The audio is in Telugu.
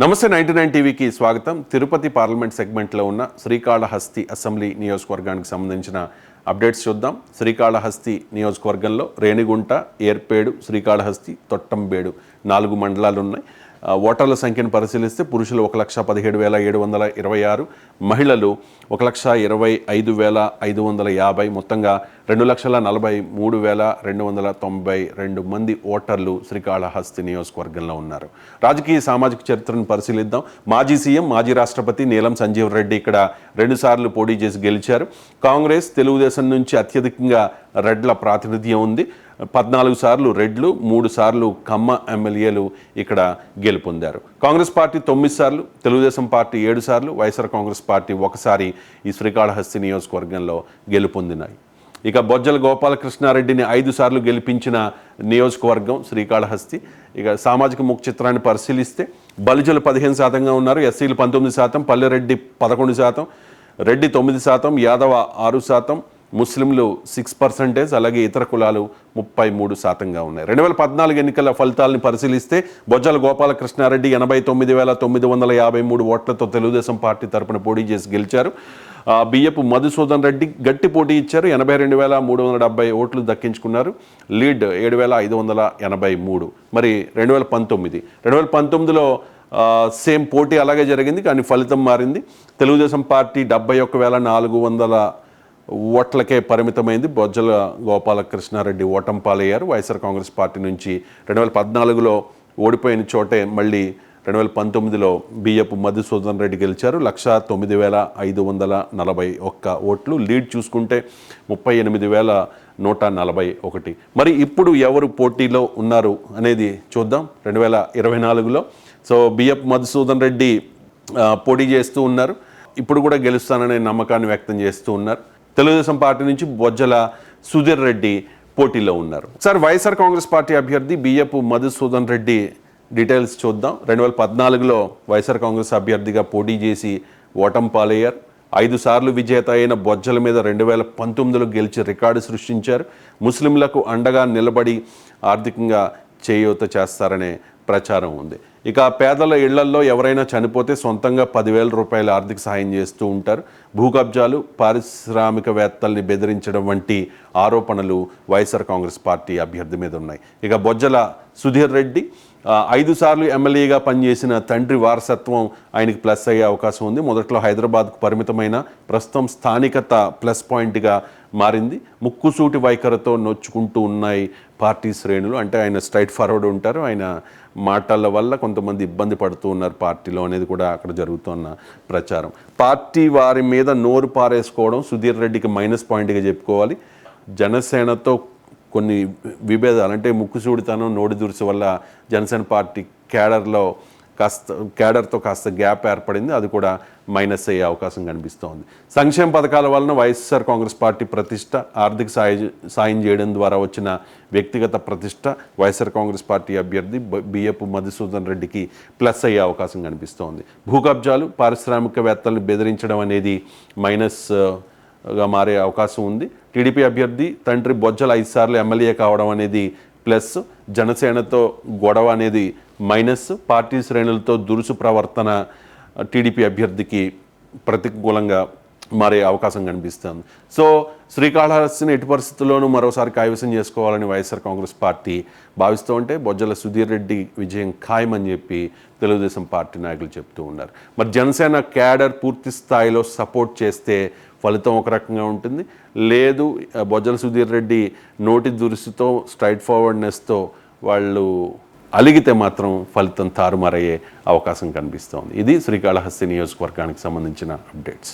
నమస్తే 99 టీవీకి స్వాగతం. తిరుపతి పార్లమెంట్ సెగ్మెంట్లో ఉన్న శ్రీకాళహస్తి అసెంబ్లీ నియోజకవర్గానికి సంబంధించిన అప్డేట్స్ చూద్దాం. శ్రీకాళహస్తి నియోజకవర్గంలో రేణిగుంట, ఏర్పేడు, శ్రీకాళహస్తి, తొట్టంబేడు 4 మండలాలు ఉన్నాయి. ఓటర్ల సంఖ్యను పరిశీలిస్తే పురుషులు 1,17,726, మహిళలు 1,25,550, మొత్తంగా 2,43,292 మంది ఓటర్లు శ్రీకాళహస్తి నియోజకవర్గంలో ఉన్నారు. రాజకీయ సామాజిక చరిత్రను పరిశీలిద్దాం. మాజీ సీఎం, మాజీ రాష్ట్రపతి నీలం సంజీవ్ రెడ్డి ఇక్కడ 2 సార్లు పోటీ చేసి గెలిచారు. కాంగ్రెస్, తెలుగుదేశం నుంచి అత్యధికంగా రెడ్ల ప్రాతినిధ్యం ఉంది. 14 సార్లు రెడ్లు, 3 సార్లు కమ్మ ఎమ్మెల్యేలు ఇక్కడ గెలుపొందారు. కాంగ్రెస్ పార్టీ 9 సార్లు, తెలుగుదేశం పార్టీ 7 సార్లు, వైఎస్ఆర్ కాంగ్రెస్ పార్టీ 1 సారి ఈ శ్రీకాళహస్తి నియోజకవర్గంలో గెలుపొందినాయి. ఇక బొజ్జల గోపాలకృష్ణారెడ్డిని 5 సార్లు గెలిపించిన నియోజకవర్గం శ్రీకాళహస్తి. ఇక సామాజిక ముఖ చిత్రాన్ని పరిశీలిస్తే బలిజలు 15% ఉన్నారు, ఎస్సీలు 19%, పల్లెరెడ్డి 11%, రెడ్డి 9%, యాదవ 6%, ముస్లింలు 6%, అలాగే ఇతర కులాలు 33% ఉన్నాయి. 2014 ఎన్నికల ఫలితాలను పరిశీలిస్తే బొజ్జల గోపాలకృష్ణారెడ్డి 89,953 ఓట్లతో తెలుగుదేశం పార్టీ తరపున పోటీ చేసి గెలిచారు. బియ్యపు మధుసూదన్ రెడ్డి గట్టి పోటీ ఇచ్చారు, 82,370 ఓట్లు దక్కించుకున్నారు. లీడ్ 7,583. మరి 2019లో సేమ్ పోటీ అలాగే జరిగింది, కానీ ఫలితం మారింది. తెలుగుదేశం పార్టీ 71,400 ఓట్లకే పరిమితమైంది. బొజ్జల గోపాలకృష్ణారెడ్డి ఓటమి పాలయ్యారు. వైఎస్ఆర్ కాంగ్రెస్ పార్టీ నుంచి 2014లో ఓడిపోయిన చోటే మళ్ళీ 2019లో బియ్యపు మధుసూదన్ రెడ్డి గెలిచారు. 1,09,541 ఓట్లు. లీడ్ చూసుకుంటే 38,141. మరి ఇప్పుడు ఎవరు పోటీలో ఉన్నారు అనేది చూద్దాం. 2024లో బియ్యపు మధుసూదన్ రెడ్డి పోటీ చేస్తూ ఉన్నారు. ఇప్పుడు కూడా గెలుస్తాననే నమ్మకాన్ని వ్యక్తం చేస్తూ ఉన్నారు. తెలుగుదేశం పార్టీ నుంచి బొజ్జల సుధీర్ రెడ్డి పోటీలో ఉన్నారు. సార్, వైఎస్ఆర్ కాంగ్రెస్ పార్టీ అభ్యర్థి బియ్యపు మధుసూదన్ రెడ్డి డీటెయిల్స్ చూద్దాం. 2014లో వైఎస్ఆర్ కాంగ్రెస్ అభ్యర్థిగా పోటీ చేసి ఓటమి పాలయ్యారు. 5 సార్లు విజేత అయిన బొజ్జల మీద 2019లో గెలిచి రికార్డు సృష్టించారు. ముస్లింలకు అండగా నిలబడి ఆర్థికంగా చేయూత చేస్తారనే ప్రచారం ఉంది. ఇక పేదల ఇళ్లల్లో ఎవరైనా చనిపోతే సొంతంగా 10,000 రూపాయల ఆర్థిక సహాయం చేస్తూ ఉంటారు. భూ కబ్జాలు, పారిశ్రామికవేత్తల్ని బెదిరించడం వంటి ఆరోపణలు వైఎస్ఆర్ కాంగ్రెస్ పార్టీ అభ్యర్థి మీద ఉన్నాయి. ఇక బొజ్జల సుధీర్ రెడ్డి 5 సార్లు ఎమ్మెల్యేగా పనిచేసిన తండ్రి వారసత్వం ఆయనకి ప్లస్ అయ్యే అవకాశం ఉంది. మొదట్లో హైదరాబాద్కు పరిమితమైన ప్రస్తుతం స్థానికత ప్లస్ పాయింట్గా మారింది. ముక్కుసూటి వైఖరితో నొచ్చుకుంటూ ఉన్నాయి పార్టీ శ్రేణులు. అంటే ఆయన స్ట్రైట్ ఫార్వర్డ్ ఉంటారు, ఆయన మాటల వల్ల కొంతమంది ఇబ్బంది పడుతూ ఉన్నారు పార్టీలో అనేది కూడా అక్కడ జరుగుతున్న ప్రచారం. పార్టీ వారి మీద నోరు పారేసుకోవడం సుధీర్ రెడ్డికి మైనస్ పాయింట్గా చెప్పుకోవాలి. జనసేనతో కొన్ని విభేదాలు, అంటే ముక్కుసూడితనం, నోడి దురుసు వల్ల జనసేన పార్టీ క్యాడర్తో కాస్త గ్యాప్ ఏర్పడింది. అది కూడా మైనస్ అయ్యే అవకాశం కనిపిస్తోంది. సంక్షేమ పథకాల వలన వైఎస్ఆర్ కాంగ్రెస్ పార్టీ ప్రతిష్ట, ఆర్థిక సాయం చేయడం ద్వారా వచ్చిన వ్యక్తిగత ప్రతిష్ట వైఎస్ఆర్ కాంగ్రెస్ పార్టీ అభ్యర్థి బియ్యపు మధుసూదన్ రెడ్డికి ప్లస్ అయ్యే అవకాశం కనిపిస్తోంది. భూ కబ్జాలు, పారిశ్రామికవేత్తలను బెదిరించడం అనేది మైనస్గా మారే అవకాశం ఉంది. టీడీపీ అభ్యర్థి తండ్రి బొజ్జల 5 సార్లు ఎమ్మెల్యే కావడం అనేది ప్లస్. జనసేనతో గొడవ అనేది మైనస్. పార్టీ శ్రేణులతో దురుసు ప్రవర్తన టీడీపీ అభ్యర్థికి ప్రతికూలంగా మారే అవకాశం కనిపిస్తుంది. శ్రీకాళహస్తిని ఎట్టి పరిస్థితుల్లోనూ మరోసారి కైవసం చేసుకోవాలని వైఎస్ఆర్ కాంగ్రెస్ పార్టీ భావిస్తూ ఉంటే బొజ్జల సుధీర్ రెడ్డి విజయం ఖాయమని చెప్పి తెలుగుదేశం పార్టీ నాయకులు చెప్తూ ఉన్నారు. మరి జనసేన క్యాడర్ పూర్తి స్థాయిలో సపోర్ట్ చేస్తే ఫలితం ఒక రకంగా ఉంటుంది. లేదు, బొజ్జల సుధీర్ రెడ్డి నోటి దురుసుతో, స్ట్రైట్ ఫార్వర్డ్నెస్తో వాళ్ళు అలిగితే మాత్రం ఫలితం తారుమారయ్యే అవకాశం కనిపిస్తోంది. ఇది శ్రీకాళహస్తి నియోజకవర్గానికి సంబంధించిన అప్డేట్స్.